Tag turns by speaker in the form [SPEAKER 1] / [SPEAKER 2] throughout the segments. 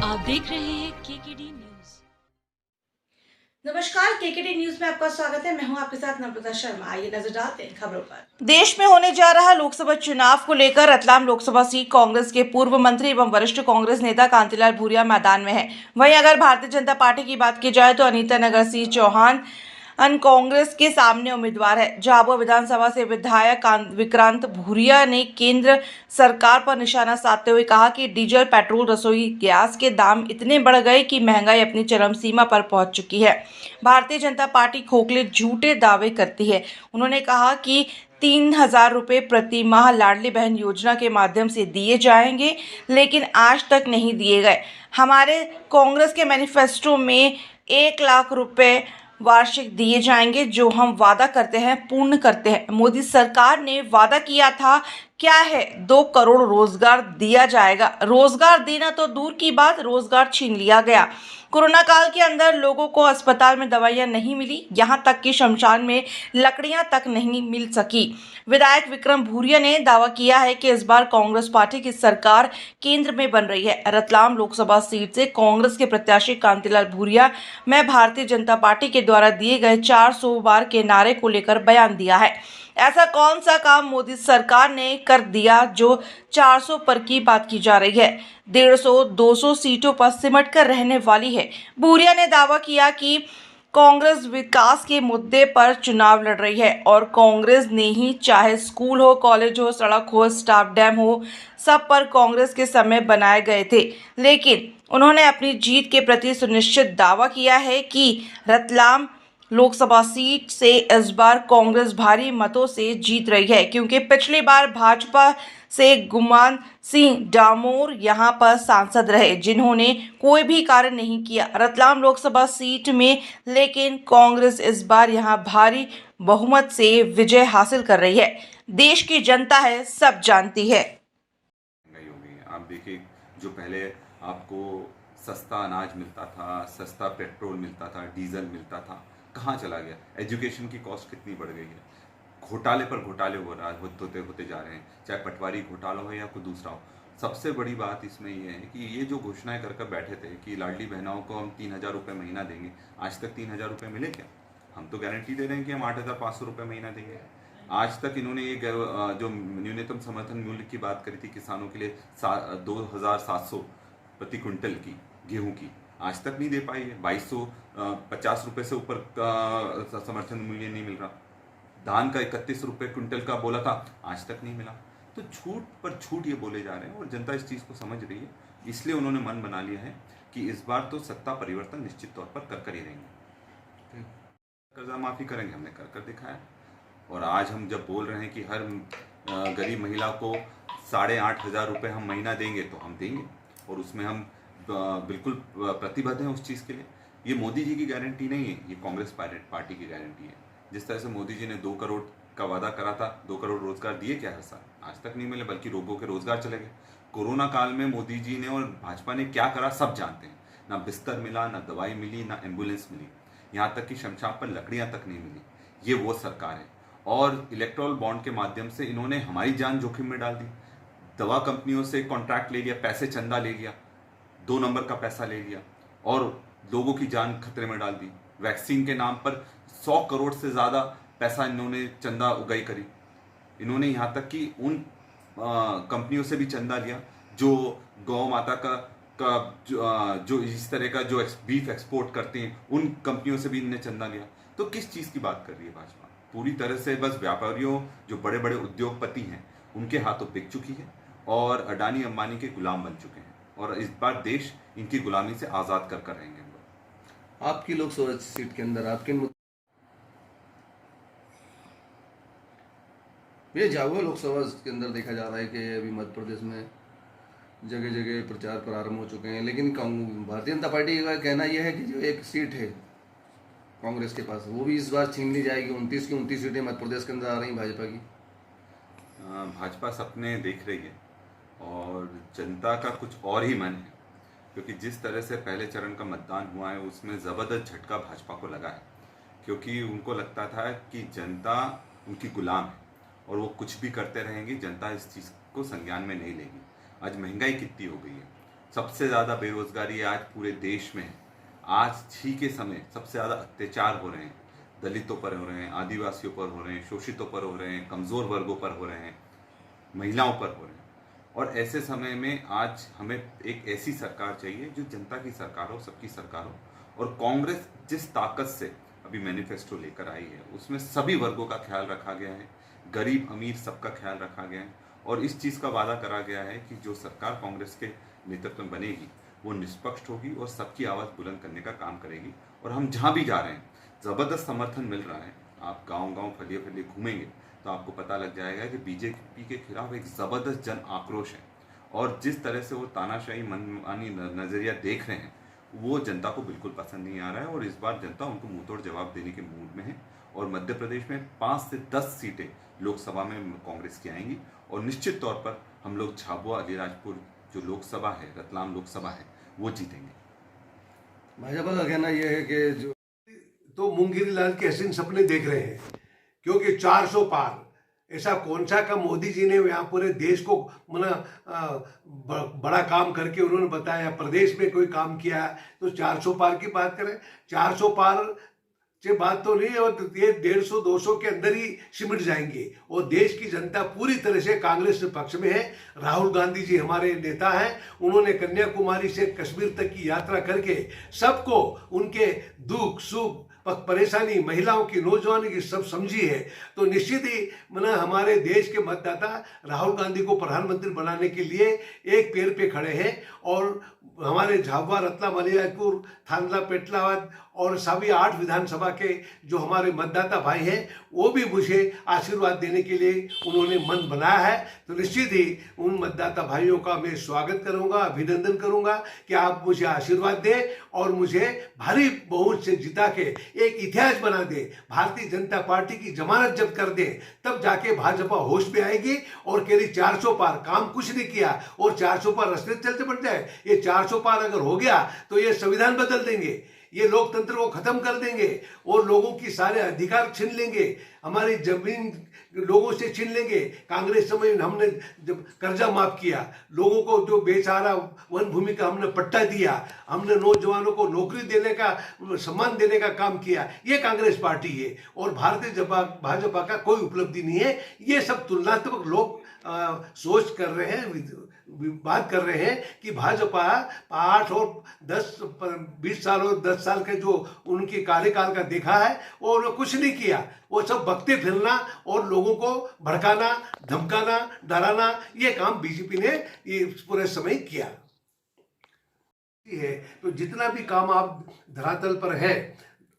[SPEAKER 1] आप देख रहे हैं केकेडी न्यूज।
[SPEAKER 2] नमस्कार, केकेडी न्यूज में आपका स्वागत है। मैं हूं आपके साथ नम्रता शर्मा। आइए नजर डालते हैं खबरों पर।
[SPEAKER 3] देश में होने जा रहा लोकसभा चुनाव को लेकर रतलाम लोकसभा सीट कांग्रेस के पूर्व मंत्री एवं वरिष्ठ कांग्रेस नेता कांतिलाल भूरिया मैदान में है। वहीं अगर भारतीय जनता पार्टी की बात की जाए तो अनीता नगर सिंह चौहान कांग्रेस के सामने उम्मीदवार है। झाबुआ विधानसभा से विधायक विक्रांत भूरिया ने केंद्र सरकार पर निशाना साधते हुए कहा कि डीजल, पेट्रोल, रसोई गैस के दाम इतने बढ़ गए कि महंगाई अपनी चरम सीमा पर पहुंच चुकी है। भारतीय जनता पार्टी खोखले झूठे दावे करती है। उन्होंने कहा कि 3,000 रुपये प्रति माह लाडली बहन योजना के माध्यम से दिए जाएंगे, लेकिन आज तक नहीं दिए गए। हमारे कांग्रेस के मैनिफेस्टो में 1 लाख रुपए वार्षिक दिए जाएंगे। जो हम वादा करते हैं पूर्ण करते हैं। मोदी सरकार ने वादा किया था, क्या है, 2 करोड़ रोजगार दिया जाएगा। रोजगार देना तो दूर की बात, रोजगार छीन लिया गया। कोरोना काल के अंदर लोगों को अस्पताल में दवाइयां नहीं मिली, यहां तक कि शमशान में लकड़ियां तक नहीं मिल सकी। विधायक विक्रम भूरिया ने दावा किया है कि इस बार कांग्रेस पार्टी की सरकार केंद्र में बन रही है। रतलाम लोकसभा सीट से कांग्रेस के प्रत्याशी कांतिलाल भूरिया मैं भारतीय जनता पार्टी के द्वारा दिए गए 400 बार के नारे को लेकर बयान दिया है। ऐसा कौन सा काम मोदी सरकार ने कर दिया जो 400 पर की बात की जा रही है। 150-200 सीटों पर सिमट कर रहने वाली है। भूरिया ने दावा किया कि कांग्रेस विकास के मुद्दे पर चुनाव लड़ रही है और कांग्रेस ने ही, चाहे स्कूल हो, कॉलेज हो, सड़क हो, स्टाफ डैम हो, सब पर कांग्रेस के समय बनाए गए थे। लेकिन उन्होंने अपनी जीत के प्रति सुनिश्चित दावा किया है कि रतलाम लोकसभा सीट से इस बार कांग्रेस भारी मतों से जीत रही है, क्योंकि पिछली बार भाजपा से गुमान सिंह डामोर यहां पर सांसद रहे, जिन्होंने कोई भी कार्य नहीं किया रतलाम लोकसभा सीट में। लेकिन कांग्रेस इस बार यहां भारी बहुमत से विजय हासिल कर रही है। देश की जनता है, सब जानती है।
[SPEAKER 4] आप देखिए, जो पहले आपको सस्ता अनाज मिलता था, सस्ता पेट्रोल मिलता था, डीजल मिलता था, कहाँ चला गया? एजुकेशन की कॉस्ट कितनी बढ़ गई है। घोटाले पर घोटाले होते जा रहे हैं, चाहे पटवारी घोटाला हो या कोई दूसरा हो। सबसे बड़ी बात इसमें ये है कि ये जो घोषणाएं कर बैठे थे कि लाडली बहनों को हम 3,000 रुपये महीना देंगे, आज तक 3,000 रुपये मिले क्या? हम तो गारंटी दे रहे हैं कि हम 8,500 रुपये महीना देंगे। आज तक इन्होंने ये जो न्यूनतम समर्थन मूल्य की बात करी थी किसानों के लिए 2,700 प्रति क्विंटल की गेहूं की, आज तक नहीं दे पाई है। 2,250 रुपये से ऊपर का समर्थन मूल्य नहीं मिल रहा। धान का 31 रुपये क्विंटल का बोला था, आज तक नहीं मिला। तो झूठ पर झूठ ये बोले जा रहे हैं और जनता इस चीज़ को समझ रही है। इसलिए उन्होंने मन बना लिया है कि इस बार तो सत्ता परिवर्तन निश्चित तौर पर कर ही रहेंगे। कर्जा माफी करेंगे, हमने कर दिखाया। और आज हम जब बोल रहे हैं कि हर गरीब महिला को 8,500 रुपये हम महीना देंगे, तो हम देंगे और उसमें हम बिल्कुल प्रतिबद्ध हैं उस चीज़ के लिए। ये मोदी जी की गारंटी नहीं है, ये कांग्रेस पार्टी की गारंटी है। जिस तरह से मोदी जी ने 2 करोड़ का वादा करा था, 2 करोड़ रोजगार दिए क्या हर साल? आज तक नहीं मिले, बल्कि लोगों के रोजगार चले गए। कोरोना काल में मोदी जी ने और भाजपा ने क्या करा सब जानते हैं। ना बिस्तर मिला, ना दवाई मिली, ना एम्बुलेंस मिली, यहाँ तक कि शमशान पर लकड़ियाँ तक नहीं मिली। ये वो सरकार है। और इलेक्ट्रल बॉन्ड के माध्यम से इन्होंने हमारी जान जोखिम में डाल दी। दवा कंपनियों से कॉन्ट्रैक्ट ले लिया, पैसे चंदा ले लिया, 2 नंबर का पैसा ले लिया और लोगों की जान खतरे में डाल दी। वैक्सीन के नाम पर 100 करोड़ से ज़्यादा पैसा इन्होंने चंदा उगाई करी। इन्होंने यहाँ तक कि उन कंपनियों से भी चंदा लिया जो गौ माता जो इस तरह का जो बीफ एक्सपोर्ट करते हैं, उन कंपनियों से भी इन्होंने चंदा लिया। तो किस चीज़ की बात कर रही है भाजपा? पूरी तरह से बस व्यापारियों, जो बड़े बड़े उद्योगपति हैं, उनके हाथों बिक चुकी है और अडानी अंबानी के गुलाम बन चुके हैं। और इस बार देश इनकी गुलामी से आज़ाद कर रहेंगे।
[SPEAKER 5] आपकी लोकसभा सीट के अंदर आपके ये झाबुआ लोकसभा के अंदर देखा जा रहा है कि अभी मध्य प्रदेश में जगह जगह प्रचार प्रारंभ हो चुके हैं, लेकिन भारतीय जनता पार्टी का कहना यह है कि जो एक सीट है कांग्रेस के पास, वो भी इस बार छीन ली जाएगी। 29 की 29 सीटें मध्य प्रदेश के अंदर आ रही भाजपा की।
[SPEAKER 4] भाजपा सपने देख रही है और जनता का कुछ और ही मन है, क्योंकि जिस तरह से पहले चरण का मतदान हुआ है उसमें ज़बरदस्त झटका भाजपा को लगा है। क्योंकि उनको लगता था कि जनता उनकी गुलाम है और वो कुछ भी करते रहेंगे, जनता इस चीज़ को संज्ञान में नहीं लेगी। आज महंगाई कितनी हो गई है, सबसे ज़्यादा बेरोजगारी आज पूरे देश में है। आज ही के समय सबसे ज़्यादा अत्याचार हो रहे हैं, दलितों पर हो रहे हैं, आदिवासियों पर हो रहे हैं, शोषितों पर हो रहे हैं, कमज़ोर वर्गों पर हो रहे हैं, महिलाओं पर हो रहे हैं। और ऐसे समय में आज हमें एक ऐसी सरकार चाहिए जो जनता की सरकार हो, सबकी सरकार हो। और कांग्रेस जिस ताकत से अभी मैनिफेस्टो लेकर आई है उसमें सभी वर्गों का ख्याल रखा गया है, गरीब अमीर सबका ख्याल रखा गया है। और इस चीज़ का वादा करा गया है कि जो सरकार कांग्रेस के नेतृत्व में बनेगी वो निष्पक्ष होगी और सबकी आवाज़ बुलंद करने का काम करेगी। और हम जहाँ भी जा रहे हैं ज़बरदस्त समर्थन मिल रहा है। आप गांव-गांव फलिए-फलिए घूमेंगे तो आपको पता लग जाएगा कि बीजेपी के खिलाफ एक ज़बरदस्त जन आक्रोश है। और जिस तरह से वो तानाशाही मनमानी नज़रिया देख रहे हैं वो जनता को बिल्कुल पसंद नहीं आ रहा है। और इस बार जनता उनको मुंह तोड़ जवाब देने के मूड में है। और मध्य प्रदेश में 5 से 10 सीटें लोकसभा में कांग्रेस की आएंगी। और निश्चित तौर पर हम लोग झाबुआ अलीराजपुर जो लोकसभा है, रतलाम लोकसभा है, वो जीतेंगे।
[SPEAKER 5] भाजपा का कहना यह है कि जो
[SPEAKER 6] तो मुंगेरी लाल के हसीन सपने देख रहे हैं, क्योंकि 400 पार ऐसा कौन सा का मोदी जी ने यहाँ पूरे देश को बड़ा काम करके उन्होंने बताया, प्रदेश में कोई काम किया तो 400 पार की बात करें। 400 पार से बात तो नहीं, और ये 150-200 के अंदर ही सिमट जाएंगे। और देश की जनता पूरी तरह से कांग्रेस के पक्ष में है। राहुल गांधी जी हमारे नेता हैं, उन्होंने कन्याकुमारी से कश्मीर तक की यात्रा करके सबको उनके दुख सुख परेशानी, महिलाओं की, नौजवानों की सब समझी है। तो निश्चित ही हमारे देश के मतदाता राहुल गांधी को प्रधानमंत्री बनाने के लिए एक पैर पे खड़े हैं। और हमारे झाबुआ, रतलाम, अलीराजपुर, थांदला, पेटलावद और सभी 8 विधानसभा के जो हमारे मतदाता भाई हैं वो भी मुझे आशीर्वाद देने के लिए उन्होंने मन बनाया है। तो निश्चित ही उन मतदाता भाइयों का मैं स्वागत करूंगा, अभिनंदन करूंगा कि आप मुझे आशीर्वाद दें और मुझे भारी बहुमत से जिता के एक इतिहास बना दे, भारतीय जनता पार्टी की जमानत जब्त कर दे। तब जाके भाजपा होश में आएगी और कह रही 400 पार, काम कुछ नहीं किया और 400 पार रास्ते चलते बढ़ जाए। ये 400 पार अगर हो गया तो ये संविधान बदल देंगे, ये लोकतंत्र को खत्म कर देंगे और लोगों की सारे अधिकार छीन लेंगे, हमारी जमीन लोगों से छीन लेंगे। कांग्रेस समय हमने जब कर्जा माफ किया, लोगों को जो बेसहारा वन भूमि का हमने पट्टा दिया, हमने नौजवानों को नौकरी देने का, सम्मान देने का काम किया, ये कांग्रेस पार्टी है। और भारतीय भाजपा का कोई उपलब्धि नहीं है। ये सब तुलनात्मक लोग सोच कर रहे हैं, बात कर रहे हैं कि भाजपा 8 और 10 20 साल और 10 साल के जो उनके कार्यकाल का देखा है और कुछ नहीं किया। वो सब बकते फिरना और लोगों को भड़काना, धमकाना, डराना, ये काम बीजेपी ने ये पूरे समय किया है। तो जितना भी काम आप धरातल पर है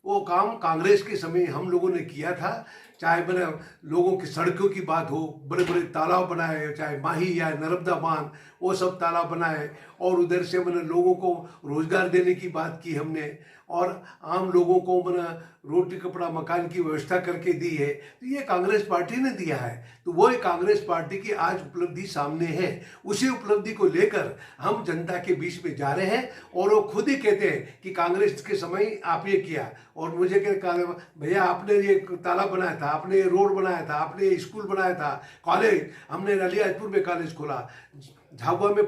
[SPEAKER 6] वो काम कांग्रेस के समय हम लोगों ने किया था। चाहे मैंने लोगों की सड़कों की बात हो, बड़े बड़े तालाब बनाए, चाहे माही या नर्मदा बांध, वो सब तालाब बनाए। और उधर से मैंने लोगों को रोजगार देने की बात की हमने, और आम लोगों को मैंने रोटी कपड़ा मकान की व्यवस्था करके दी है। तो ये कांग्रेस पार्टी ने दिया है। तो वो कांग्रेस पार्टी की आज उपलब्धि सामने है। उसी उपलब्धि को लेकर हम जनता के बीच में जा रहे हैं। और वो खुद ही कहते हैं कि कांग्रेस के समय आप ये किया, और मुझे क्या भैया आपने ये तालाब बनाया था, आपने ये रोड बनाया था, आपने ये स्कूल बनाया था, कॉलेज हमने अलीराजपुर में कॉलेज खोला, झाबुआ में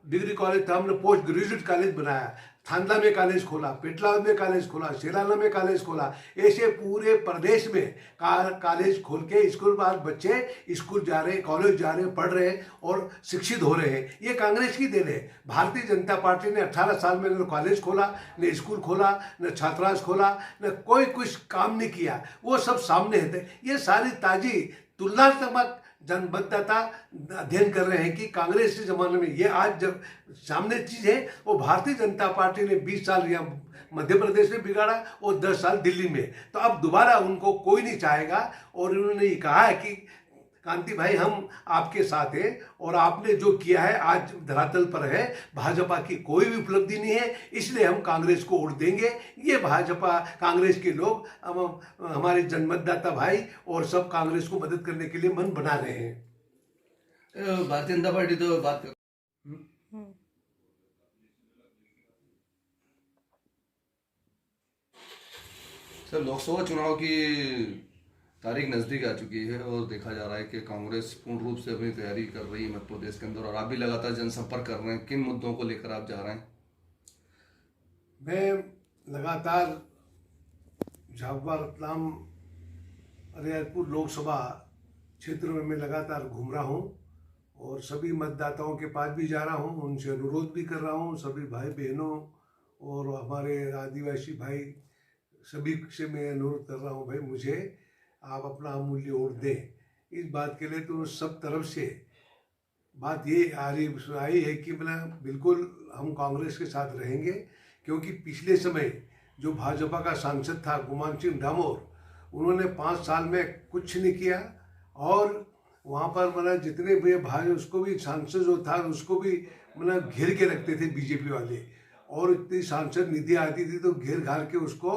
[SPEAKER 6] डिग्री कॉलेज था, हमने पोस्ट ग्रेजुएट कॉलेज बनाया, थांदला में कॉलेज खोला, पेटलावद में कॉलेज खोला, शेराना में कॉलेज खोला। ऐसे पूरे प्रदेश में कॉलेज खोल के स्कूल बाद बच्चे स्कूल जा रहे हैं, कॉलेज जा रहे हैं, पढ़ रहे हैं और शिक्षित हो रहे हैं। ये कांग्रेस की देन है। भारतीय जनता पार्टी ने 18 साल में न कॉलेज खोला, न स्कूल खोला, न छात्रावास खोला, न कोई कुछ काम नहीं किया। वो सब सामने है। ये सारी ताजी तुलनात्मक जनमतदाता अध्ययन कर रहे हैं कि कांग्रेस के जमाने में ये आज जब सामने चीज है, वो भारतीय जनता पार्टी ने 20 साल यहाँ मध्य प्रदेश में बिगाड़ा और 10 साल दिल्ली में। तो अब दोबारा उनको कोई नहीं चाहेगा। और उन्होंने ये कहा है कि कांति भाई हम आपके साथ हैं और आपने जो किया है आज धरातल पर है। भाजपा की कोई भी उपलब्धि नहीं है, इसलिए हम कांग्रेस को वोट देंगे। ये भाजपा कांग्रेस के लोग हमारे जनमतदाता भाई और सब कांग्रेस को मदद करने के लिए मन बना रहे हैं।
[SPEAKER 5] भारतीय जनता पार्टी तो बात कर सर, लोकसभा चुनाव की तारीख नज़दीक आ चुकी है और देखा जा रहा है कि कांग्रेस पूर्ण रूप से अपनी तैयारी कर रही है मध्य प्रदेश के अंदर, और आप भी लगातार जनसंपर्क कर रहे हैं। किन मुद्दों को लेकर आप जा रहे हैं?
[SPEAKER 6] मैं लगातार झाबुआ, रतलाम, अलियारपुर लोकसभा क्षेत्र में मैं लगातार घूम रहा हूँ और सभी मतदाताओं के पास भी जा रहा हूँ, उनसे अनुरोध भी कर रहा हूँ। सभी भाई बहनों और हमारे आदिवासी भाई सभी से मैं अनुरोध कर रहा हूँ, भाई मुझे आप अपना अमूल्य वोट दें। इस बात के लिए तो सब तरफ से बात ये आई है कि बिल्कुल हम कांग्रेस के साथ रहेंगे, क्योंकि पिछले समय जो भाजपा का सांसद था गुमान सिंह डामोर, उन्होंने 5 साल में कुछ नहीं किया और वहाँ पर जितने भी भाई उसको भी सांसद जो था उसको भी घेर के रखते थे बीजेपी वाले, और इतनी सांसद निधि आती थी तो घेर घार के उसको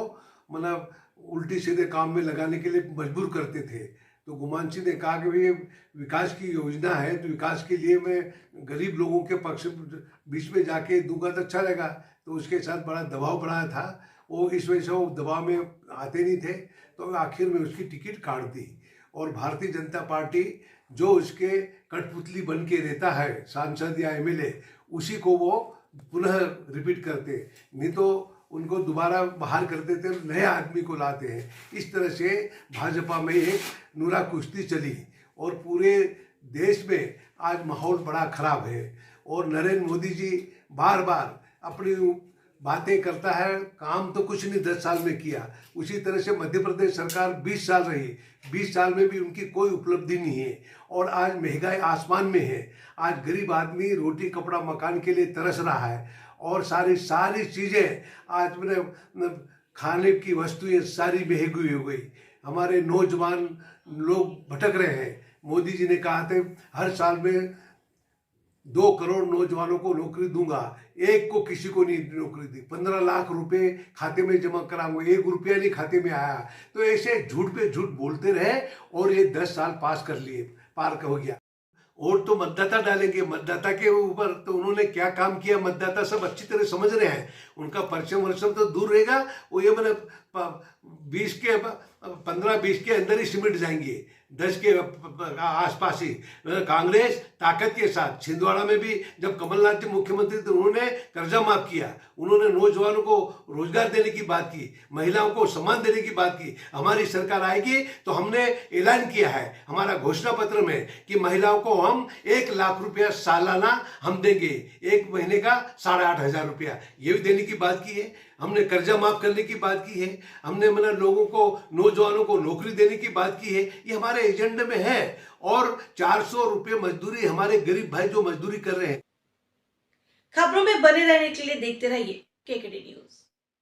[SPEAKER 6] उल्टी सीधे काम में लगाने के लिए मजबूर करते थे। तो गुमान सिंह ने कहा कि भाई विकास की योजना है तो विकास के लिए मैं गरीब लोगों के पक्ष बीच में जाके दूंगा तो अच्छा रहेगा। तो उसके साथ बड़ा दबाव बनाया था, वो इस वजह से वो दबाव में आते नहीं थे, तो आखिर में उसकी टिकट काट दी। और भारतीय जनता पार्टी जो उसके कठपुतली बन के रहता है सांसद या एमएलए, उसी को वो पुनः रिपीट करते, नहीं तो उनको दोबारा बाहर कर देते, नए आदमी को लाते हैं। इस तरह से भाजपा में एक नूरा कुश्ती चली और पूरे देश में आज माहौल बड़ा खराब है। और नरेंद्र मोदी जी बार बार अपनी बातें करता है, काम तो कुछ नहीं 10 साल में किया। उसी तरह से मध्य प्रदेश सरकार 20 साल रही, 20 साल में भी उनकी कोई उपलब्धि नहीं है और आज महंगाई आसमान में है। आज गरीब आदमी रोटी कपड़ा मकान के लिए तरस रहा है और सारी चीज़ें आज खाने की वस्तुएं सारी महंगी हो गई। हमारे नौजवान लोग भटक रहे हैं। मोदी जी ने कहा था हर साल में 2 करोड़ नौजवानों को नौकरी दूंगा, एक को किसी को नहीं नौकरी दी। 15 लाख रुपए खाते में जमा कराऊंगा, 1 रुपया नहीं खाते में आया। तो ऐसे झूठ पे झूठ बोलते रहे और ये 10 साल पार हो गया। वोट तो मतदाता डालेंगे, मतदाता के ऊपर तो उन्होंने क्या काम किया मतदाता सब अच्छी तरह समझ रहे हैं। उनका परिश्रम तो दूर रहेगा, वो ये 15-20 के अंदर ही सिमट जाएंगे, 10 के आसपास ही। कांग्रेस ताकत के साथ छिंदवाड़ा में भी जब कमलनाथ जी मुख्यमंत्री थे उन्होंने कर्जा माफ किया, उन्होंने नौजवानों को रोजगार देने की बात की, महिलाओं को सम्मान देने की बात की। हमारी सरकार आएगी तो हमने ऐलान किया है हमारा घोषणा पत्र में कि महिलाओं को हम 1 लाख रुपया सालाना हम देंगे, 1 महीने का 8,500 रुपया ये भी देने की बात की है। हमने कर्जा माफ करने की बात की है, हमने लोगों को नौजवानों को नौकरी देने की बात की है। ये हमारे एजेंडे में है। और 400 रुपये मजदूरी हमारे गरीब भाई जो मजदूरी कर रहे हैं।
[SPEAKER 2] खबरों में बने रहने के लिए देखते रहिए केकेडी न्यूज।